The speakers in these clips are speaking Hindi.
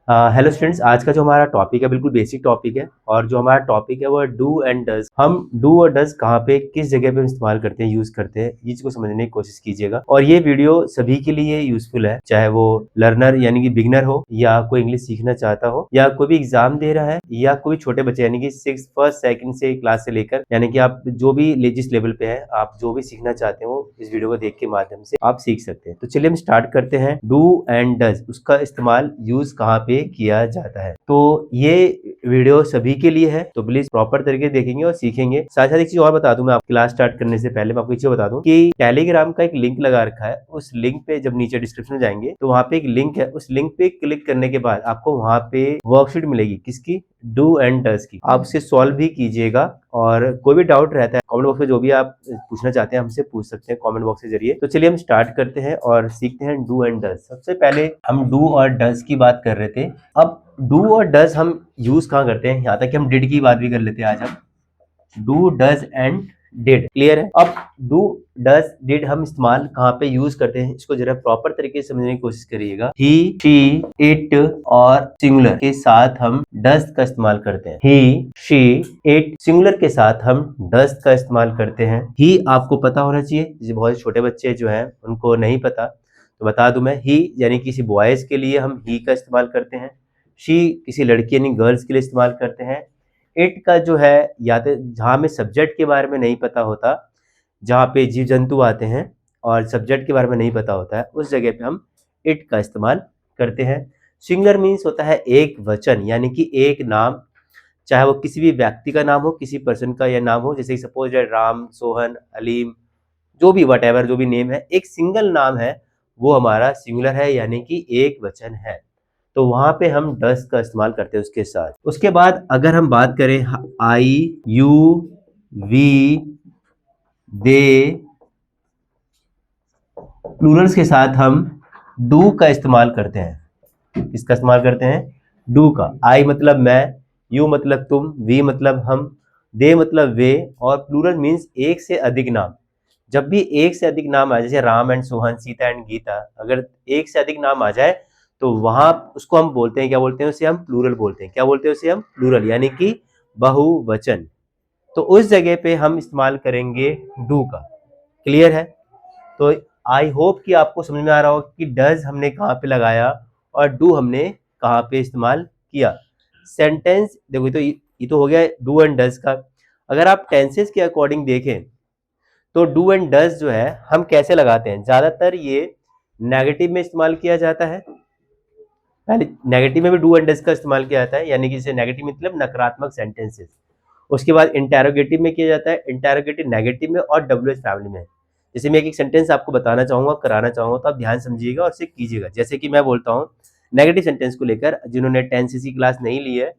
हेलो स्टूडेंट्स, आज का जो हमारा टॉपिक है बिल्कुल बेसिक टॉपिक है। और जो हमारा टॉपिक है वो है डू एंड डज। हम डू और डज कहाँ पे किस जगह पे इस्तेमाल करते हैं, यूज करते हैं, इस को समझने की कोशिश कीजिएगा। और ये वीडियो सभी के लिए यूजफुल है, चाहे वो लर्नर यानी कि बिगनर हो, या कोई इंग्लिश सीखना चाहता हो, या कोई भी एग्जाम दे रहा है, या कोई छोटे बच्चे यानी कि सिक्स फर्स्ट सेकंड से क्लास से लेकर, यानी कि आप जो भी जिस लेवल पे है, आप जो भी सीखना चाहते हो इस वीडियो को देख के माध्यम से आप सीख सकते हैं। तो चलिए हम स्टार्ट करते हैं। डू एंड डज उसका इस्तेमाल यूज कहाँ पे किया जाता है। तो ये वीडियो सभी के लिए है, तो प्लीज प्रॉपर तरीके से देखेंगे और सीखेंगे। साथ साथ एक चीज और बता दूं, मैं आप क्लास स्टार्ट करने से पहले मैं आपको एक चीज बता दूं कि टेलीग्राम का एक लिंक लगा रखा है। उस लिंक पे जब नीचे डिस्क्रिप्शन में जाएंगे तो वहां पे एक लिंक है, उस लिंक पे क्लिक करने के बाद आपको वहां पे वर्कशीट मिलेगी। किसकी? डू एंड डज की। आप उसे सॉल्व भी कीजिएगा, और कोई भी डाउट रहता है कमेंट बॉक्स में जो भी आप पूछना चाहते हैं हमसे पूछ सकते हैं कमेंट बॉक्स के जरिए। तो चलिए हम स्टार्ट करते हैं और सीखते हैं डू एंड डज। सबसे पहले हम डू और डज की बात कर रहे थे। अब डू और डज हम यूज कहाँ करते हैं, यहाँ तक कि हम डिड की बात भी कर लेते हैं आज हम। Do does and did clear है। अब डू डज डिड हम इस्तेमाल कहाँ पे यूज करते हैं, इसको जरा प्रॉपर तरीके से समझने की कोशिश करिएगा। ही, शी, इट और सिंगुलर के साथ हम डज का इस्तेमाल करते हैं। ही, शी, इट सिंगुलर के साथ हम डज का इस्तेमाल करते हैं। ही आपको पता होना चाहिए, जैसे बहुत छोटे बच्चे जो हैं उनको नहीं पता, तो बता दूं मैं। ही यानी किसी बॉयज के लिए हम ही का इस्तेमाल करते हैं। शी किसी लड़की यानी गर्ल्स के लिए इस्तेमाल करते हैं। इट का जो है, या तो जहाँ हमें सब्जेक्ट के बारे में नहीं पता होता, जहाँ पे जीव जंतु आते हैं और सब्जेक्ट के बारे में नहीं पता होता है, उस जगह पे हम इट का इस्तेमाल करते हैं। सिंगुलर मीन्स होता है एक वचन, यानी कि एक नाम, चाहे वो किसी भी व्यक्ति का नाम हो, किसी पर्सन का यह नाम हो, जैसे सपोज राम, सोहन, अलीम, जो भी वट एवर जो भी नेम है, एक सिंगल नाम है, वो हमारा सिंगुलर है, यानी कि एक वचन है। तो वहां पे हम डस का इस्तेमाल करते हैं उसके साथ। उसके बाद अगर हम बात करें आई, यू, वी, दे, प्लूरल्स के साथ हम डू का इस्तेमाल करते हैं। किसका इस्तेमाल करते हैं? डू का। आई मतलब मैं, यू मतलब तुम, वी मतलब हम, दे मतलब वे, और प्लूरल मीन्स एक से अधिक नाम। जब भी एक से अधिक नाम आए, जैसे राम एंड सोहन, सीता एंड गीता, अगर एक से अधिक नाम आ जाए तो वहां उसको हम बोलते हैं, क्या बोलते हैं उसे? हम प्लूरल बोलते हैं। क्या बोलते हैं उसे? हम प्लूरल, यानी कि बहुवचन। तो उस जगह पे हम इस्तेमाल करेंगे डू का। क्लियर है? तो आई होप कि आपको समझ में आ रहा हो कि डज हमने कहाँ पे लगाया और डू हमने कहाँ पे इस्तेमाल किया। सेंटेंस देखो, ये तो हो गया डू एंड डज का। अगर आप टेंसेस के अकॉर्डिंग देखें तो डू एंड डज जो है हम कैसे लगाते हैं, ज्यादातर ये नेगेटिव में इस्तेमाल किया जाता है। पहले नेगेटिव में भी डू एंड डज का इस्तेमाल किया जाता है, यानी कि जैसे नेगेटिव मतलब नकारात्मक सेंटेंसेस। उसके बाद इंटेरोगेटिव में किया जाता है, इंटेरोगेटिव नेगेटिव में और डब्ल्यूएच फैमिली में। जैसे मैं एक सेंटेंस आपको बताना चाहूंगा, कराना चाहूंगा, तो आप ध्यान समझिएगा और इसे कीजिएगा। जैसे कि मैं बोलता हूँ नेगेटिव सेंटेंस को लेकर, जिन्होंने टेंसेस की क्लास नहीं ली है,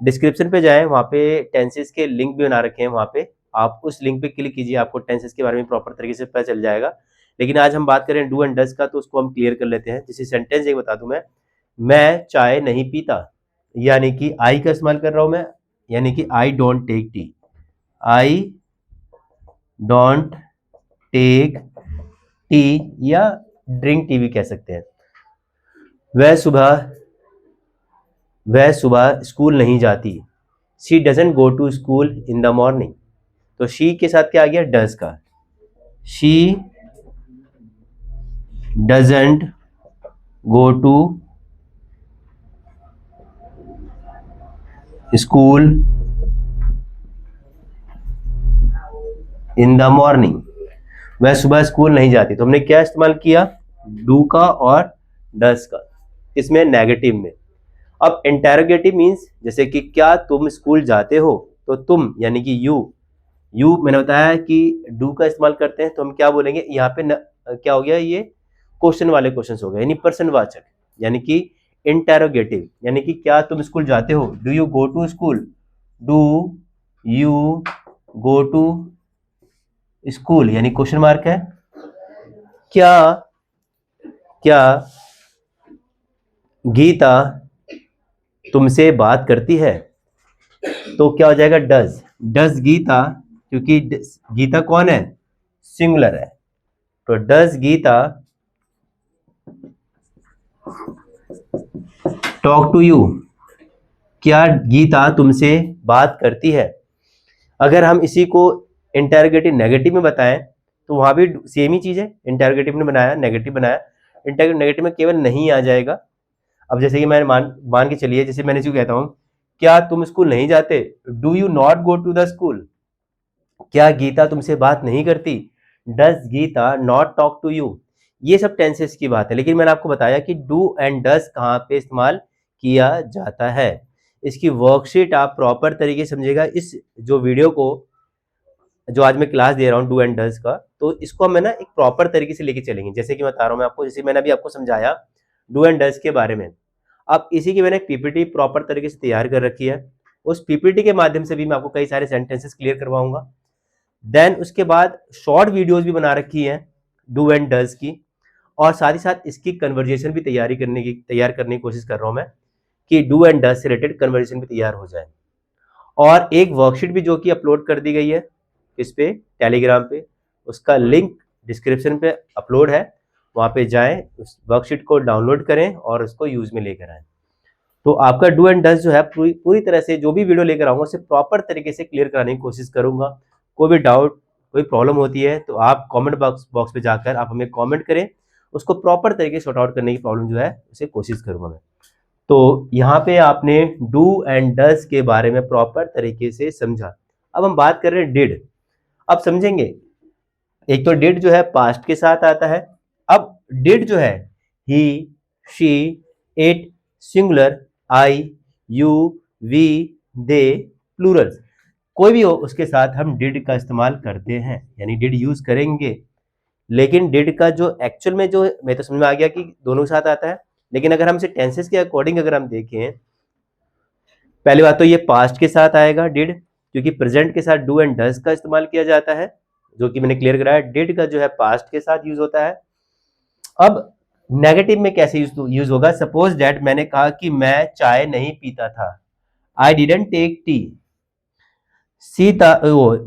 डिस्क्रिप्शन पे जाएं, वहाँ पे टेंसेस के लिंक भी बना रखे हैं। वहाँ पे आप उस लिंक पे क्लिक कीजिए, आपको टेंसेस के बारे में प्रॉपर तरीके से पता चल जाएगा। लेकिन आज हम बात करें डू एंड डज का, तो उसको हम क्लियर कर लेते हैं। जैसे सेंटेंस एक बता दूं मैं चाय नहीं पीता, यानी कि आई का इस्तेमाल कर रहा हूं मैं, यानी कि I don't take tea. I don't take tea, या ड्रिंक टी भी कह सकते हैं। वह सुबह वह सुबह स्कूल नहीं जाती। She doesn't go to school in the morning. तो शी के साथ क्या आ गया? डज का। She doesn't go to school in the morning. वह सुबह स्कूल नहीं जाती। तो हमने क्या इस्तेमाल किया? डू का और डज का। इसमें नेगेटिव में। अब इंटेरोगेटिव मीन्स, जैसे कि क्या तुम स्कूल जाते हो, तो तुम यानी कि यू मैंने बताया कि डू का इस्तेमाल करते हैं, तो हम क्या बोलेंगे यहाँ पे क्या हो गया? ये क्वेश्चन वाले क्वेश्चन हो गए, यानी प्रश्नवाचक, यानी कि इंटेरोगेटिव, यानी कि क्या तुम स्कूल जाते हो? Do you go to school? Do you go to school, यानी क्वेश्चन मार्क है। क्या क्या गीता तुमसे बात करती है? तो क्या हो जाएगा? डज। डज गीता, क्योंकि गीता कौन है? सिंगुलर है। तो does Geeta talk to you, क्या गीता तुमसे बात करती है। अगर हम इसी को इंटरोगेटिव नेगेटिव में बताएं तो वहां भी सेम ही चीज है। इंटरोगेटिव ने बनाया, नेगेटिव बनाया, इंटरोगेटिव नेगेटिव में केवल नहीं आ जाएगा। अब जैसे कि मैं मान के चलिए, जैसे मैंने जो कहता हूं, क्या तुम स्कूल नहीं जाते, do you not go to the school. क्या गीता तुमसे बात नहीं करती, does Geeta not talk to you. ये सब टेंसेस की बात है, लेकिन मैंने आपको बताया कि डू एंड डज कहाँ पे इस्तेमाल किया जाता है। इसकी वर्कशीट आप प्रॉपर तरीके से समझिएगा। इस जो वीडियो को जो आज मैं क्लास दे रहा हूँ डू एंड डज का, तो इसको हम है ना एक प्रॉपर तरीके से लेके चलेंगे। जैसे कि बता रहा हूँ मैं आपको, जैसे मैंने अभी आपको समझाया डू एंड डज के बारे में। अब इसी की मैंने एक पीपीटी प्रॉपर तरीके से तैयार कर रखी है। उस पीपीटी के माध्यम से भी मैं आपको कई सारे सेंटेंसेस क्लियर करवाऊंगा। देन उसके बाद शॉर्ट वीडियोस भी बना रखी है डू एंड डज की, और साथ ही साथ इसकी कन्वर्जेशन भी तैयार करने की कोशिश कर रहा हूं मैं, कि डू एंड डज से रिलेटेड कन्वर्जेशन भी तैयार हो जाए। और एक वर्कशीट भी जो कि अपलोड कर दी गई है इस पे टेलीग्राम पे, उसका लिंक डिस्क्रिप्शन पे अपलोड है, वहां पे जाएं, उस वर्कशीट को डाउनलोड करें और उसको यूज में लेकर आएं। तो आपका डू एंड डज जो है पूरी तरह से जो भी वीडियो लेकर आऊंगा उसे प्रॉपर तरीके से क्लियर कराने की कोशिश करूंगा। कोई भी डाउट, कोई प्रॉब्लम होती है तो आप कमेंट बॉक्स पे जाकर आप हमें कमेंट करें, उसको प्रॉपर तरीके से सॉर्ट आउट करने की प्रॉब्लम जो है उसे कोशिश करूंगा मैं। तो यहाँ पे आपने डू एंड डज के बारे में प्रॉपर तरीके से समझा। अब हम बात कर रहे हैं डिड। अब समझेंगे, एक तो डिड जो है पास्ट के साथ आता है। अब डिड जो है he, she, it, singular, I, you, we, they, plural, कोई भी हो उसके साथ हम डिड का इस्तेमाल करते हैं, यानी डिड यूज करेंगे। लेकिन डिड का जो एक्चुअल में जो मैं तो समझ में आ गया कि दोनों के साथ आता है, लेकिन अगर हम इसे टेंसेस के अकॉर्डिंग अगर हम देखें, पहली बात तो ये पास्ट के साथ आएगा डिड, क्योंकि प्रेजेंट के साथ डू एंड डज का इस्तेमाल किया जाता है, जो कि मैंने क्लियर कराया। डिड का जो है पास्ट के साथ यूज होता है। अब नेगेटिव में कैसे यूज होगा, सपोज दैट मैंने कहा कि मैं चाय नहीं पीता था, आई डिडंट टेक टी।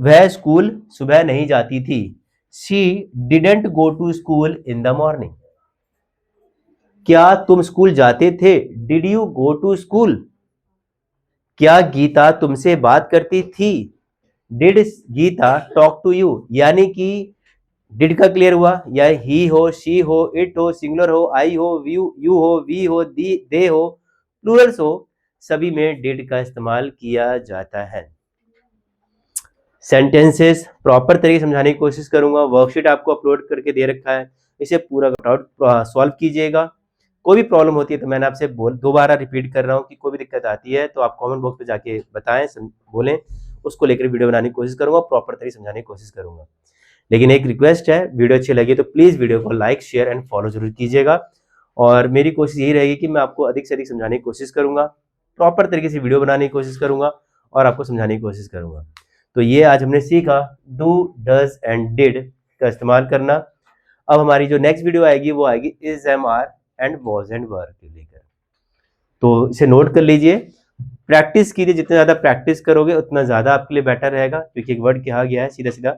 वह स्कूल सुबह नहीं जाती थी, she didn't go to school in the morning. क्या तुम स्कूल जाते थे, did you go to school. क्या गीता तुमसे बात करती थी, did Geeta talk to you. यानी कि डिड का क्लियर हुआ, या ही हो, शी हो, इट हो, सिंगुलर हो, आई हो, यू हो, वी हो, दे हो, प्लूरल्स हो, सभी में डिड का इस्तेमाल किया जाता है। सेंटेंसेस प्रॉपर तरीके से समझाने की कोशिश करूंगा। वर्कशीट आपको अपलोड करके दे रखा है, इसे पूरा आउट सॉल्व कीजिएगा। कोई भी प्रॉब्लम होती है तो मैंने आपसे दोबारा रिपीट कर रहा हूँ कि कोई भी दिक्कत आती है तो आप कमेंट बॉक्स पे जाके बताएं, बोलें, उसको लेकर वीडियो बनाने की कोशिश करूंगा, प्रॉपर तरीके से समझाने की कोशिश करूंगा। लेकिन एक रिक्वेस्ट है, वीडियो अच्छी लगी तो प्लीज वीडियो को लाइक, शेयर एंड फॉलो जरूर कीजिएगा। और मेरी कोशिश यही रहेगी कि मैं आपको अधिक से अधिक समझाने की कोशिश करूंगा, प्रॉपर तरीके से वीडियो बनाने की कोशिश करूंगा और आपको समझाने की कोशिश करूंगा। तो ये आज हमने सीखा डू, डज एंड डिड का इस्तेमाल करना। अब हमारी जो नेक्स्ट वीडियो आएगी वो आएगी is, am, are and was and were के लेकर। तो इसे नोट कर लीजिए, प्रैक्टिस कीजिए। जितना ज्यादा प्रैक्टिस करोगे उतना ज्यादा आपके लिए बेटर रहेगा, क्योंकि एक वर्ड कहा गया है सीधा सीधा,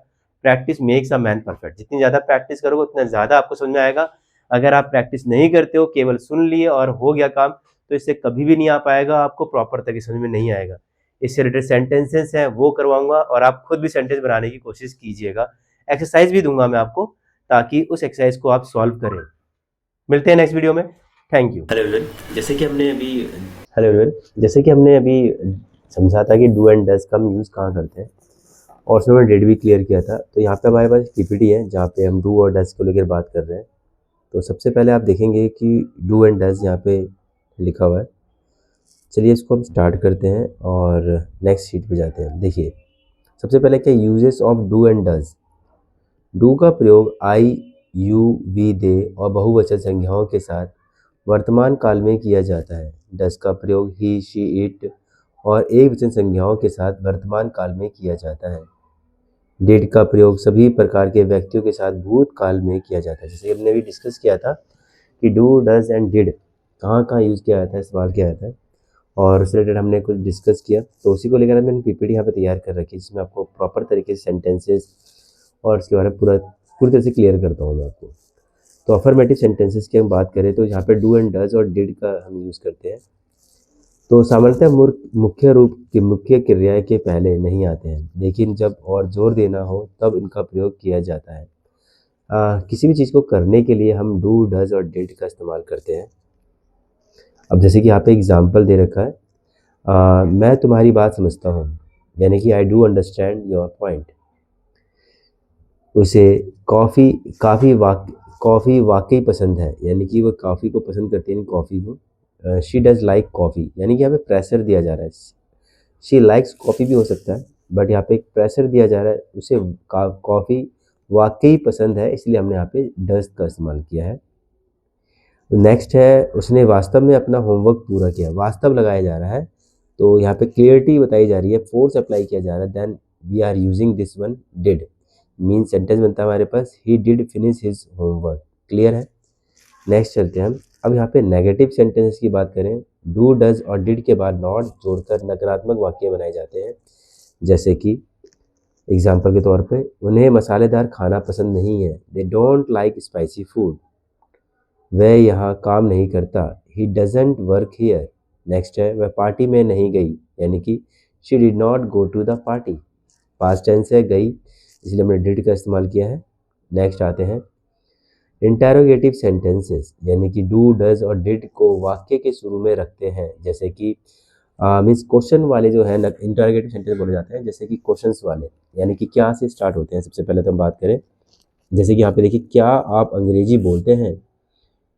practice makes a man perfect. जितनी ज्यादा प्रैक्टिस करोगे उतना ज्यादा आपको समझ में आएगा। अगर आप प्रैक्टिस नहीं करते हो, केवल सुन लिए और हो गया काम, तो इससे कभी भी नहीं आ पाएगा, आपको प्रॉपर तरीके समझ में नहीं आएगा। इससे रिलेटेड सेंटेंसेस हैं वो करवाऊंगा और आप खुद भी सेंटेंस बनाने की कोशिश कीजिएगा। एक्सरसाइज भी दूंगा मैं आपको, ताकि उस एक्सरसाइज को आप सॉल्व करें। मिलते हैं नेक्स्ट वीडियो में। Thank you. हेलो एवरीवन, जैसे कि हमने अभी समझा था कि डू एंड डज का हम यूज़ कहाँ करते हैं, और उसमें मैंने डेट भी क्लियर किया था। तो यहाँ पे हमारे पास पीपीटी है जहाँ पे हम डू और डज को लेकर बात कर रहे हैं। तो सबसे पहले आप देखेंगे कि डू एंड डज यहाँ पे लिखा हुआ है। चलिए इसको हम स्टार्ट करते हैं और नेक्स्ट शीट पे जाते हैं। देखिए सबसे पहले क्या, uses of do and does. Do का प्रयोग आई, यू, वी, दे और बहुवचन संज्ञाओं के साथ वर्तमान काल में किया जाता है। डज का प्रयोग ही, शी, इट और एक वचन संज्ञाओं के साथ वर्तमान काल में किया जाता है। डिड का प्रयोग सभी प्रकार के व्यक्तियों के साथ भूतकाल में किया जाता है। जैसे हमने भी डिस्कस किया था कि डू, डज एंड डिड कहाँ कहाँ यूज़ किया जाता है, सवाल किया जाता है, और उससे रिलेटेड हमने कुछ डिस्कस किया। तो उसी को लेकर मैंने पीपीटी यहाँ पे तैयार कर रखी है, जिसमें आपको प्रॉपर तरीके से सेंटेंसेस और इसके बारे में पूरी तरह से क्लियर करता हूँ मैं आपको। तो अफर्मेटिव सेंटेंसेस की हम बात करें तो यहाँ पे डू एंड डज और डिड का हम यूज़ करते हैं। तो सामान्यतः मुख्य रूप की मुख्य क्रिया के पहले नहीं आते हैं, लेकिन जब और जोर देना हो तब इनका प्रयोग किया जाता है। किसी भी चीज़ को करने के लिए हम डू, डज और डिड का इस्तेमाल करते हैं। अब जैसे कि यहाँ पे एग्जाम्पल दे रखा है, मैं तुम्हारी बात समझता हूँ, यानी कि I do understand your point. उसे कॉफ़ी कॉफ़ी वाकई पसंद है, यानी कि वो कॉफ़ी को पसंद करती है, कॉफ़ी को। शी डज़ लाइक कॉफ़ी, यानी कि यहाँ पे प्रेशर दिया जा रहा है। शी लाइक्स कॉफ़ी भी हो सकता है, बट यहाँ पे एक प्रेशर दिया जा रहा है, उसे कॉफ़ी वाकई पसंद है, इसलिए हमने यहाँ पे डज़ का इस्तेमाल किया है। नेक्स्ट है, उसने वास्तव में अपना होमवर्क पूरा किया। वास्तव लगाया जा रहा है, तो यहाँ पे क्लियरिटी बताई जा रही है, फोर्स अप्लाई किया जा रहा है। Then we are using this one did, mean sentence बनता है हमारे पास, he did finish his homework. Clear है। नेक्स्ट चलते हैं हम। अब यहाँ पे नेगेटिव सेंटेंसेस की बात करें, डू, डज और डिड के बाद नॉट जोड़कर नकारात्मक वाक्य बनाए जाते हैं। जैसे कि एग्जाम्पल के तौर पे, उन्हें मसालेदार खाना पसंद नहीं है, they don't like spicy food. वह यहाँ काम नहीं करता, he doesn't work here. Next है, वह पार्टी में नहीं गई, यानी कि she did not go to the party. Past tense है गई, इसलिए हमने डिड का इस्तेमाल किया है। नेक्स्ट आते हैं इंटेरोगेटिव सेंटेंसेस, यानी कि डू, डज और डिड को वाक्य के शुरू में रखते हैं। जैसे कि मीन्स क्वेश्चन वाले जो है ना, इंटेरोगेटिव सेंटेंस बोले जाते हैं, जैसे कि क्वेश्चंस वाले, यानी कि क्या से स्टार्ट होते हैं। सबसे पहले तो हम बात करें, जैसे कि यहाँ पे देखिए, क्या आप अंग्रेजी बोलते हैं,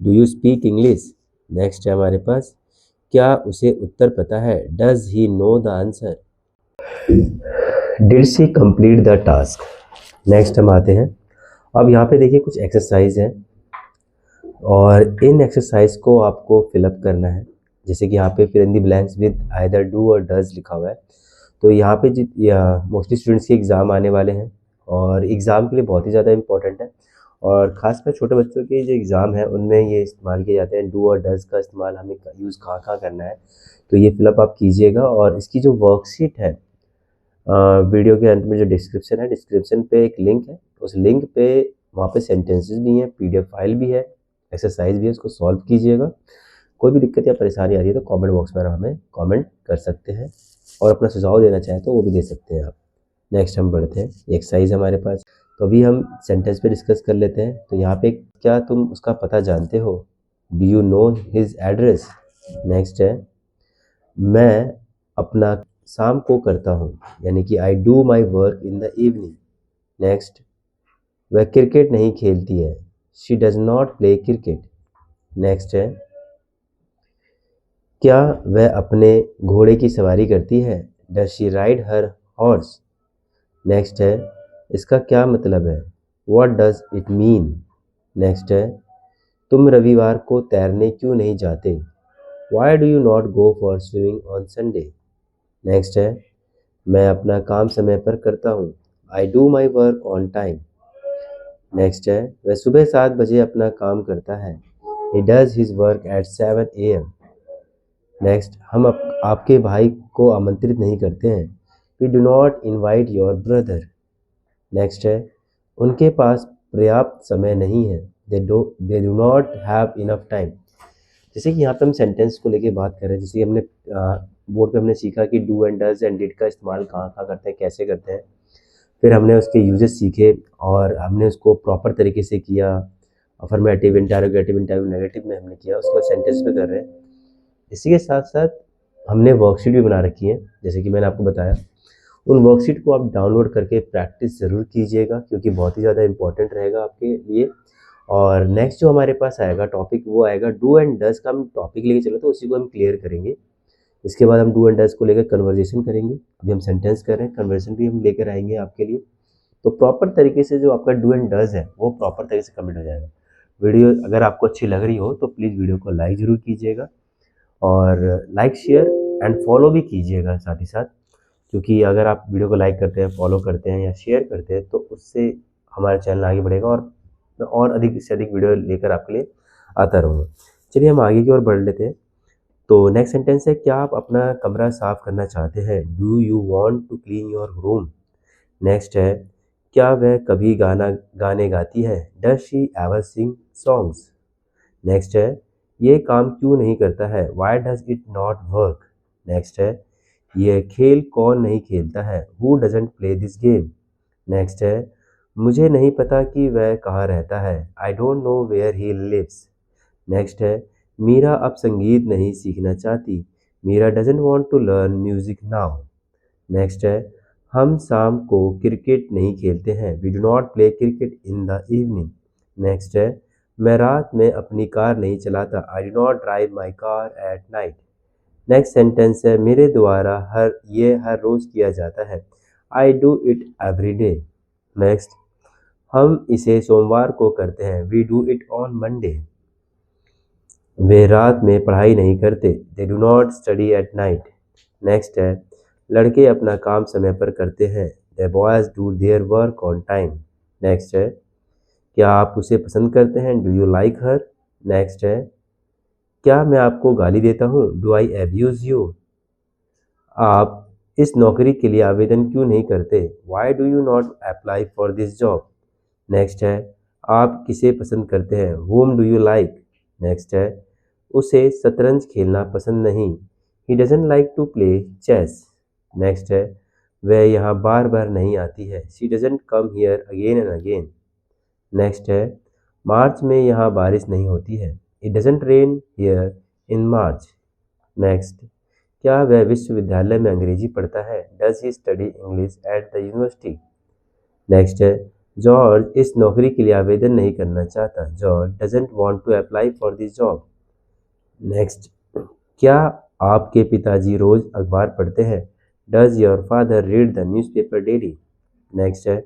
do you speak English. Next है हमारे पास, क्या उसे उत्तर पता है, does he know the answer. Did she complete the task. Next हम आते हैं, अब यहाँ पे देखिए कुछ एक्सरसाइज है और इन एक्सरसाइज को आपको फिलअप करना है। जैसे कि यहाँ पे fill in the blanks with either do और डज लिखा हुआ है। तो यहाँ पे मोस्टली स्टूडेंट्स के एग्ज़ाम आने वाले हैं और एग्ज़ाम के लिए बहुत ही ज़्यादा इंपॉर्टेंट है, और ख़ासकर छोटे बच्चों के जो एग्ज़ाम है उनमें ये इस्तेमाल किए जाते हैं। डू और डज का इस्तेमाल हमें यूज़ कहाँ कहाँ करना है, तो ये फिलअप आप कीजिएगा। और इसकी जो वर्कशीट है, वीडियो के अंत में जो डिस्क्रिप्शन है, डिस्क्रिप्शन पे एक लिंक है, उस लिंक पे वहाँ पे सेंटेंसेस भी हैं, पीडीएफ फाइल भी है, एक्सरसाइज भी है, उसको सॉल्व कीजिएगा। कोई भी दिक्कत या परेशानी आ रही है तो कमेंट बॉक्स में हमें कमेंट कर सकते हैं, और अपना सुझाव देना चाहें तो वो भी दे सकते हैं आप। नेक्स्ट हम बढ़ते हैं, एक्सरसाइज हमारे पास। तो अभी हम सेंटेंस पे डिस्कस कर लेते हैं। तो यहाँ पे, क्या तुम उसका पता जानते हो, do you know his address. Next है, मैं अपना शाम को करता हूँ, यानी कि आई do my work in the evening. Next, वह क्रिकेट नहीं खेलती है, she does not play cricket. Next है, क्या वह अपने घोड़े की सवारी करती है, does she ride her horse. Next है, इसका क्या मतलब है, what does it mean. Next है, तुम रविवार को तैरने क्यों नहीं जाते, why do you not go for swimming on Sunday. Next है, मैं अपना काम समय पर करता हूँ, I do my work on time. Next है, वह सुबह 7 बजे अपना काम करता है, he does his work at 7 AM। Next, हम आपके भाई को आमंत्रित नहीं करते हैं, we do not invite your brother. Next है, उनके पास पर्याप्त समय नहीं है, they do not have enough time. जैसे कि यहाँ पे हम सेंटेंस को लेके बात कर रहे हैं, जैसे कि हमने बोर्ड पे हमने सीखा कि do and does and did का इस्तेमाल कहाँ कहाँ करते हैं, कैसे करते हैं। फिर हमने उसके यूजेस सीखे और हमने उसको प्रॉपर तरीके से किया। अफर्मेटिव, इंटेरोगेटिव, नेगेटिव में हमने किया, उसको सेंटेंस में कर रहे हैं। इसी के साथ साथ हमने वर्कशीट भी बना रखी है, जैसे कि मैंने आपको बताया। उन वर्कशीट को आप डाउनलोड करके प्रैक्टिस ज़रूर कीजिएगा, क्योंकि बहुत ही ज़्यादा इंपॉर्टेंट रहेगा आपके लिए। और नेक्स्ट जो हमारे पास आएगा टॉपिक, वो आएगा डू एंड डज का। हम टॉपिक लेके चले तो उसी को हम क्लियर करेंगे। इसके बाद हम डू एंड डज को लेकर कन्वर्जेशन करेंगे। अभी हम सेंटेंस कर रहे हैं, कन्वर्जेशन भी हम लेकर आएंगे आपके लिए। तो प्रॉपर तरीके से जो आपका डू एंड डज है वो प्रॉपर तरीके से कंप्लीट हो जाएगा। वीडियो अगर आपको अच्छी लग रही हो तो प्लीज़ वीडियो को लाइक ज़रूर कीजिएगा, और लाइक, शेयर एंड फॉलो भी कीजिएगा साथ ही साथ। क्योंकि अगर आप वीडियो को लाइक करते हैं, फॉलो करते हैं या शेयर करते हैं, तो उससे हमारा चैनल आगे बढ़ेगा और मैं और अधिक से अधिक वीडियो लेकर आपके लिए आता रहूँगा। चलिए हम आगे की ओर बढ़ लेते हैं। तो नेक्स्ट सेंटेंस है, क्या आप अपना कमरा साफ करना चाहते हैं, do you want to clean your room. Next है, क्या वह कभी गाने गाती है, does she ever sing songs. Next है, ये काम क्यों नहीं करता है, why does it not work. Next है यह खेल कौन नहीं खेलता है, who doesn't play this game. Next है मुझे नहीं पता कि वह कहाँ रहता है, I don't know where he lives. Next है मीरा अब संगीत नहीं सीखना चाहती, Meera doesn't want to learn music now. Next है हम शाम को क्रिकेट नहीं खेलते हैं, we do not play cricket in the evening. Next है मैं रात में अपनी कार नहीं चलाता, I do not drive my car at night. Next sentence है मेरे द्वारा हर रोज किया जाता है, I do it every day. Next हम इसे सोमवार को करते हैं, we do it on Monday. वे रात में पढ़ाई नहीं करते, they do not study at night. Next है लड़के अपना काम समय पर करते हैं, the boys do their work on time. Next है क्या आप उसे पसंद करते हैं, do you like her. Next है क्या मैं आपको गाली देता हूँ, डू आई एब्यूज यू। आप इस नौकरी के लिए आवेदन क्यों नहीं करते, why do you not apply for this job. Next है आप किसे पसंद करते हैं, whom do you like. Next है उसे शतरंज खेलना पसंद नहीं, he doesn't like to play chess. Next है वह यहाँ बार बार नहीं आती है, she doesn't come here again and again. Next है मार्च में यहाँ बारिश नहीं होती है, it doesn't rain here in March. Next क्या वह विश्वविद्यालय में अंग्रेजी पढ़ता है, does he study English at the university. Next है जॉर्ज इस नौकरी के लिए आवेदन नहीं करना चाहता, George doesn't want to apply for this job. Next क्या आपके पिताजी रोज अखबार पढ़ते हैं, does your father read the newspaper daily. Next है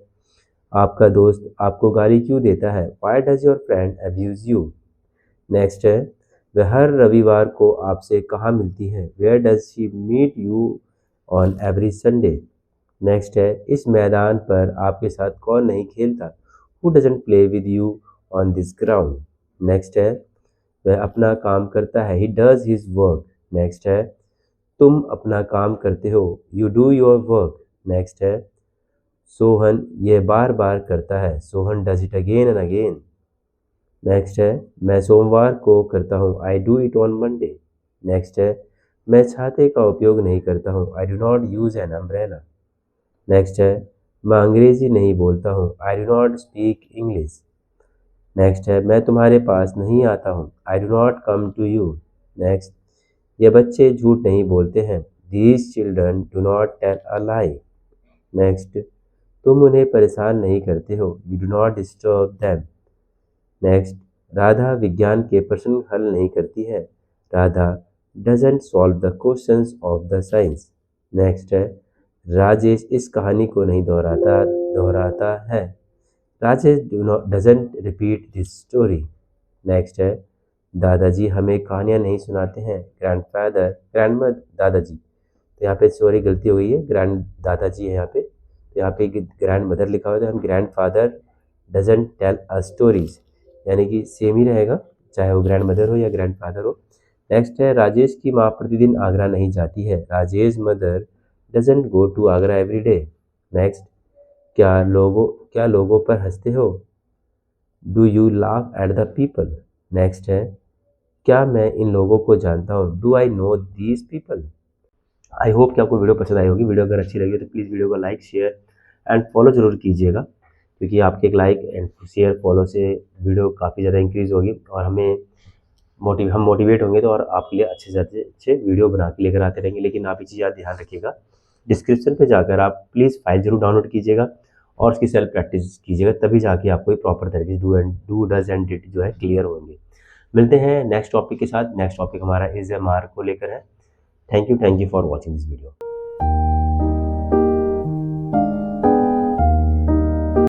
आपका दोस्त आपको गाली क्यों देता है, why does your friend abuse you. Next है वह हर रविवार को आपसे कहाँ मिलती है, where does she meet you on every Sunday. Next है इस मैदान पर आपके साथ कौन नहीं खेलता, who doesn't play with you on this ground. Next है वह अपना काम करता है, he does his work. Next है तुम अपना काम करते हो, you do your work. Next है सोहन यह बार बार करता है, Sohan does it again and again. Next है मैं सोमवार को करता हूँ, I do it on Monday. Next है मैं छाते का उपयोग नहीं करता हूँ, I do not use an umbrella. Next है मैं अंग्रेजी नहीं बोलता हूँ, I do not speak English. Next है मैं तुम्हारे पास नहीं आता हूँ, I do not come to you. Next ये बच्चे झूठ नहीं बोलते हैं, these children do not tell a lie. Next तुम उन्हें परेशान नहीं करते हो, you do not disturb them. Next Radha विज्ञान के प्रश्न हल नहीं करती है, Radha doesn't solve the questions of the science. Next है राजेश इस कहानी को नहीं दोहराता है, Rajesh doesn't repeat this story. Next है दादाजी हमें कहानियाँ नहीं सुनाते हैं, ग्रैंडमदर दादाजी। तो यहाँ पे सॉरी गलती हो गई है, ग्रैंड दादाजी है यहाँ पे, तो यहाँ पे ग्रैंड मदर लिखा हुआ है, हम grandfather doesn't tell a stories, यानी कि सेम ही रहेगा चाहे वो ग्रैंड मदर हो या ग्रैंड फादर हो। नेक्स्ट है राजेश की माँ प्रतिदिन आगरा नहीं जाती है, Rajesh mother doesn't go to Agra every day. Next क्या लोगों पर हंसते हो, do you laugh at the people. Next है क्या मैं इन लोगों को जानता हूँ, do I know these people. I hope कि आपको वीडियो पसंद आई होगी। वीडियो अगर अच्छी लगी तो प्लीज़ वीडियो को लाइक शेयर एंड फॉलो जरूर कीजिएगा, क्योंकि आपके एक लाइक एंड शेयर फॉलो से वीडियो काफ़ी ज़्यादा इंक्रीज़ होगी और हम मोटिवेट होंगे तो और आपके लिए अच्छे से अच्छे वीडियो बना के लेकर आते रहेंगे। लेकिन आप ये चीज़ याद ध्यान रखिएगा, डिस्क्रिप्शन पे जाकर आप प्लीज़ फाइल जरूर डाउनलोड कीजिएगा और उसकी सेल्फ प्रैक्टिस कीजिएगा, तभी जाके आपको एक प्रॉपर तरीके से डू डज एंड डिड जो है क्लियर होंगे। मिलते हैं नेक्स्ट टॉपिक के साथ। नेक्स्ट टॉपिक हमारा इज ए मार को लेकर है। Thank you for watching this video.